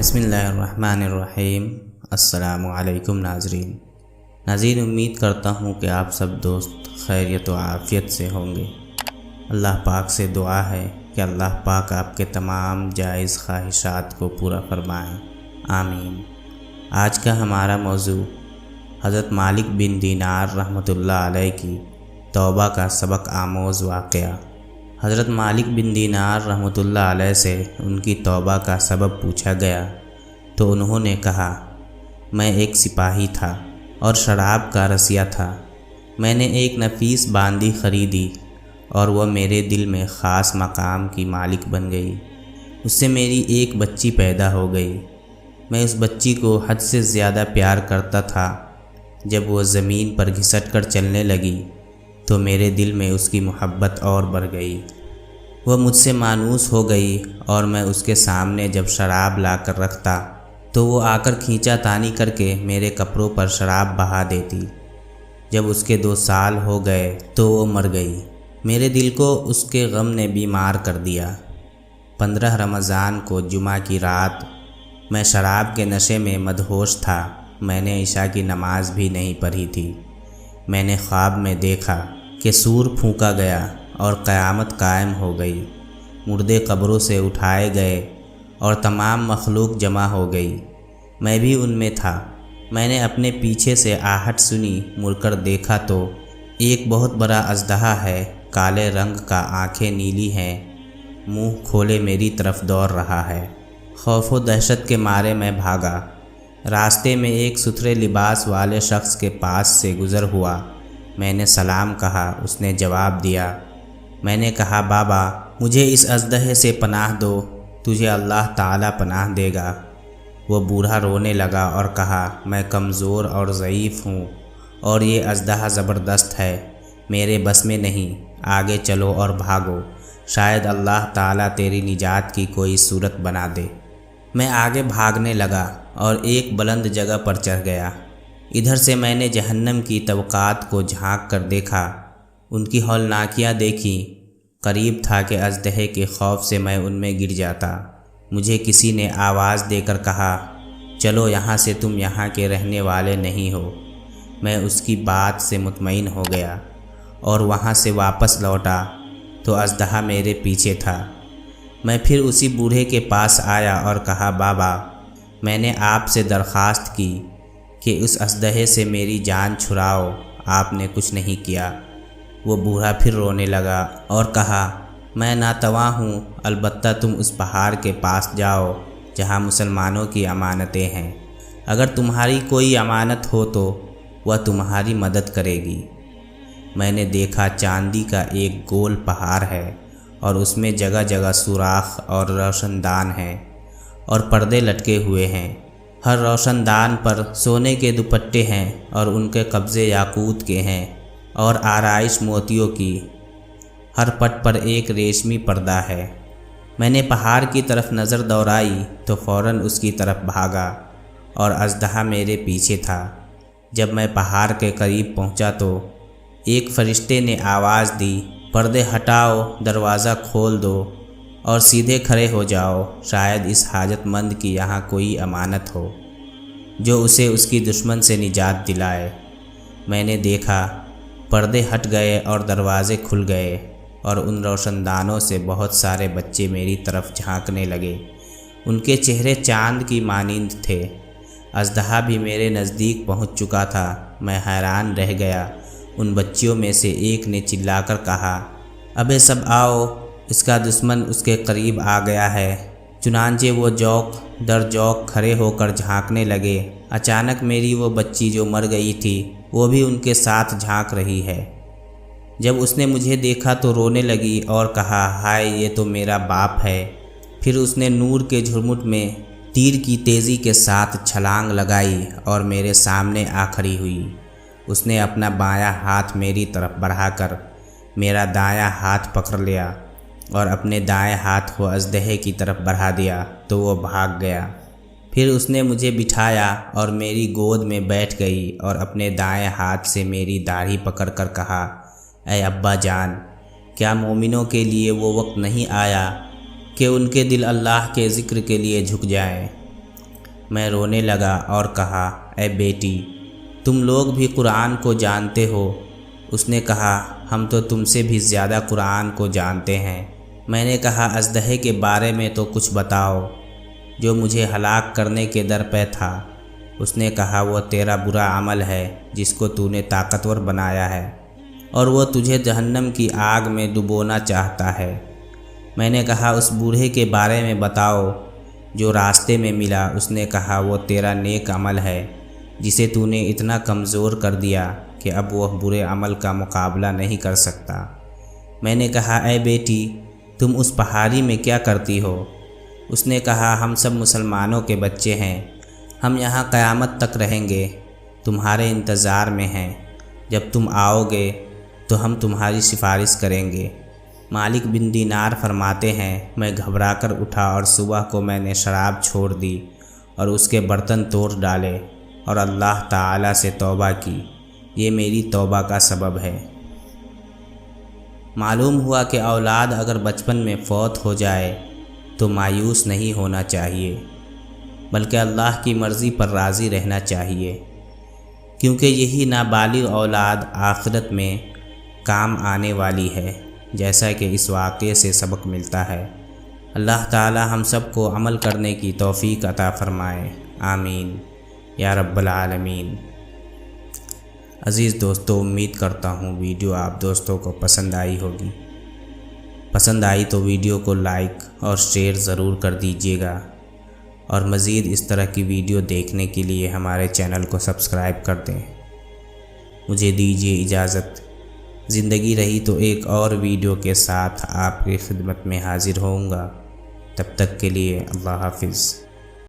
بسم اللہ الرحمن الرحیم۔ السلام علیکم ناظرین، امید کرتا ہوں کہ آپ سب دوست خیریت و عافیت سے ہوں گے۔ اللہ پاک سے دعا ہے کہ اللہ پاک آپ کے تمام جائز خواہشات کو پورا فرمائیں، آمین۔ آج کا ہمارا موضوع حضرت مالک بن دینار رحمۃ اللہ علیہ کی توبہ کا سبق آموز واقعہ۔ حضرت مالک بن دینار رحمۃ اللہ علیہ سے ان کی توبہ کا سبب پوچھا گیا تو انہوں نے کہا، میں ایک سپاہی تھا اور شراب کا رسیا تھا۔ میں نے ایک نفیس باندی خریدی اور وہ میرے دل میں خاص مقام کی مالک بن گئی۔ اس سے میری ایک بچی پیدا ہو گئی۔ میں اس بچی کو حد سے زیادہ پیار کرتا تھا۔ جب وہ زمین پر گھسٹ کر چلنے لگی تو میرے دل میں اس کی محبت اور بڑھ گئی۔ وہ مجھ سے مانوس ہو گئی اور میں اس کے سامنے جب شراب لا کر رکھتا تو وہ آ کر کھینچا تانی کر کے میرے کپڑوں پر شراب بہا دیتی۔ جب اس کے 2 سال ہو گئے تو وہ مر گئی۔ میرے دل کو اس کے غم نے بیمار کر دیا۔ 15 رمضان کو جمعہ کی رات میں شراب کے نشے میں مدہوش تھا۔ میں نے عشاء کی نماز بھی نہیں پڑھی تھی۔ میں نے خواب میں دیکھا کہ سور پھونکا گیا اور قیامت قائم ہو گئی۔ مردے قبروں سے اٹھائے گئے اور تمام مخلوق جمع ہو گئی۔ میں بھی ان میں تھا۔ میں نے اپنے پیچھے سے آہٹ سنی، مڑ کر دیکھا تو ایک بہت بڑا اژدہا ہے، کالے رنگ کا، آنکھیں نیلی ہیں، منہ کھولے میری طرف دوڑ رہا ہے۔ خوف و دہشت کے مارے میں بھاگا۔ راستے میں ایک ستھرے لباس والے شخص کے پاس سے گزر ہوا۔ میں نے سلام کہا، اس نے جواب دیا۔ میں نے کہا، بابا مجھے اس اژدہے سے پناہ دو، تجھے اللہ تعالیٰ پناہ دے گا۔ وہ بوڑھا رونے لگا اور کہا، میں کمزور اور ضعیف ہوں اور یہ اژدہا زبردست ہے، میرے بس میں نہیں، آگے چلو اور بھاگو، شاید اللہ تعالیٰ تیری نجات کی کوئی صورت بنا دے۔ میں آگے بھاگنے لگا اور ایک بلند جگہ پر چڑھ گیا۔ ادھر سے میں نے جہنم کی طبقات کو جھانک کر دیکھا، ان کی ہولناکیاں دیکھیں۔ قریب تھا کہ اژدہے کے خوف سے میں ان میں گر جاتا۔ مجھے کسی نے آواز دے کر کہا، چلو یہاں سے، تم یہاں کے رہنے والے نہیں ہو۔ میں اس کی بات سے مطمئن ہو گیا اور وہاں سے واپس لوٹا تو اژدہا میرے پیچھے تھا۔ میں پھر اسی بوڑھے کے پاس آیا اور کہا، بابا میں نے آپ سے درخواست کی کہ اس اژدہے سے میری جان چھڑاؤ، آپ نے کچھ نہیں کیا۔ وہ بوڑھا پھر رونے لگا اور کہا، میں ناتواں ہوں، البتہ تم اس پہاڑ کے پاس جاؤ جہاں مسلمانوں کی امانتیں ہیں، اگر تمہاری کوئی امانت ہو تو وہ تمہاری مدد کرے گی۔ میں نے دیکھا چاندی کا ایک گول پہاڑ ہے اور اس میں جگہ جگہ سوراخ اور روشن دان ہیں اور پردے لٹکے ہوئے ہیں۔ ہر روشن دان پر سونے کے دوپٹے ہیں اور ان کے قبضے یاقوت کے ہیں اور آرائش موتیوں کی۔ ہر پٹ پر ایک ریشمی پردہ ہے۔ میں نے پہاڑ کی طرف نظر دوڑائی تو فوراً اس کی طرف بھاگا اور اژدہا میرے پیچھے تھا۔ جب میں پہاڑ کے قریب پہنچا تو ایک فرشتے نے آواز دی، پردے ہٹاؤ، دروازہ کھول دو اور سیدھے کھڑے ہو جاؤ، شاید اس حاجت مند کی یہاں کوئی امانت ہو جو اسے اس کی دشمن سے نجات دلائے۔ میں نے دیکھا پردے ہٹ گئے اور دروازے کھل گئے اور ان روشن دانوں سے بہت سارے بچے میری طرف جھانکنے لگے۔ ان کے چہرے چاند کی مانند تھے۔ اژدہا بھی میرے نزدیک پہنچ چکا تھا۔ میں حیران رہ گیا۔ ان بچیوں میں سے ایک نے چلا کر کہا، ابے سب آؤ، اس کا دشمن اس کے قریب آ گیا ہے۔ چنانچہ وہ جوک در جوک کھڑے ہو کر جھانکنے لگے۔ اچانک میری وہ بچی جو مر گئی تھی وہ بھی ان کے ساتھ جھانک رہی ہے۔ جب اس نے مجھے دیکھا تو رونے لگی اور کہا، ہائے یہ تو میرا باپ ہے۔ پھر اس نے نور کے جھرمٹ میں تیر کی تیزی کے ساتھ چھلانگ لگائی اور میرے سامنے آ کھڑی ہوئی۔ اس نے اپنا بایاں ہاتھ میری طرف بڑھا کر میرا دایاں ہاتھ پکڑ لیا اور اپنے دائیں ہاتھ کو اژدہے کی طرف بڑھا دیا تو وہ بھاگ گیا۔ پھر اس نے مجھے بٹھایا اور میری گود میں بیٹھ گئی اور اپنے دائیں ہاتھ سے میری داڑھی پکڑ کر کہا، اے ابا جان، کیا مومنوں کے لیے وہ وقت نہیں آیا کہ ان کے دل اللہ کے ذکر کے لیے جھک جائیں؟ میں رونے لگا اور کہا، اے بیٹی، تم لوگ بھی قرآن کو جانتے ہو؟ اس نے کہا، ہم تو تم سے بھی زیادہ قرآن کو جانتے ہیں۔ میں نے کہا، اژدہے کے بارے میں تو کچھ بتاؤ جو مجھے ہلاک کرنے کے در پہ تھا۔ اس نے کہا، وہ تیرا برا عمل ہے جس کو تو نے طاقتور بنایا ہے، اور وہ تجھے جہنم کی آگ میں ڈبونا چاہتا ہے۔ میں نے کہا، اس بوڑھے کے بارے میں بتاؤ جو راستے میں ملا۔ اس نے کہا، وہ تیرا نیک عمل ہے جسے تو نے اتنا کمزور کر دیا کہ اب وہ برے عمل کا مقابلہ نہیں کر سکتا۔ میں نے کہا، اے بیٹی، تم اس پہاڑی میں کیا کرتی ہو؟ اس نے کہا، ہم سب مسلمانوں کے بچے ہیں، ہم یہاں قیامت تک رہیں گے، تمہارے انتظار میں ہیں۔ جب تم آؤ گے تو ہم تمہاری سفارش کریں گے۔ مالک بن دینار فرماتے ہیں، میں گھبرا کر اٹھا اور صبح کو میں نے شراب چھوڑ دی اور اس کے برتن توڑ ڈالے اور اللہ تعالیٰ سے توبہ کی۔ یہ میری توبہ کا سبب ہے۔ معلوم ہوا کہ اولاد اگر بچپن میں فوت ہو جائے تو مایوس نہیں ہونا چاہیے، بلکہ اللہ کی مرضی پر راضی رہنا چاہیے، کیونکہ یہی نابالغ اولاد آخرت میں کام آنے والی ہے، جیسا کہ اس واقعے سے سبق ملتا ہے۔ اللہ تعالی ہم سب کو عمل کرنے کی توفیق عطا فرمائے، آمین یا رب العالمین۔ عزیز دوستو، امید کرتا ہوں ویڈیو آپ دوستوں کو پسند آئی ہوگی۔ پسند آئی تو ویڈیو کو لائک اور شیئر ضرور کر دیجیے گا، اور مزید اس طرح کی ویڈیو دیکھنے کے لیے ہمارے چینل کو سبسکرائب کر دیں۔ مجھے دیجیے اجازت، زندگی رہی تو ایک اور ویڈیو کے ساتھ آپ کی خدمت میں حاضر ہوں گا۔ تب تک کے لیے اللہ حافظ۔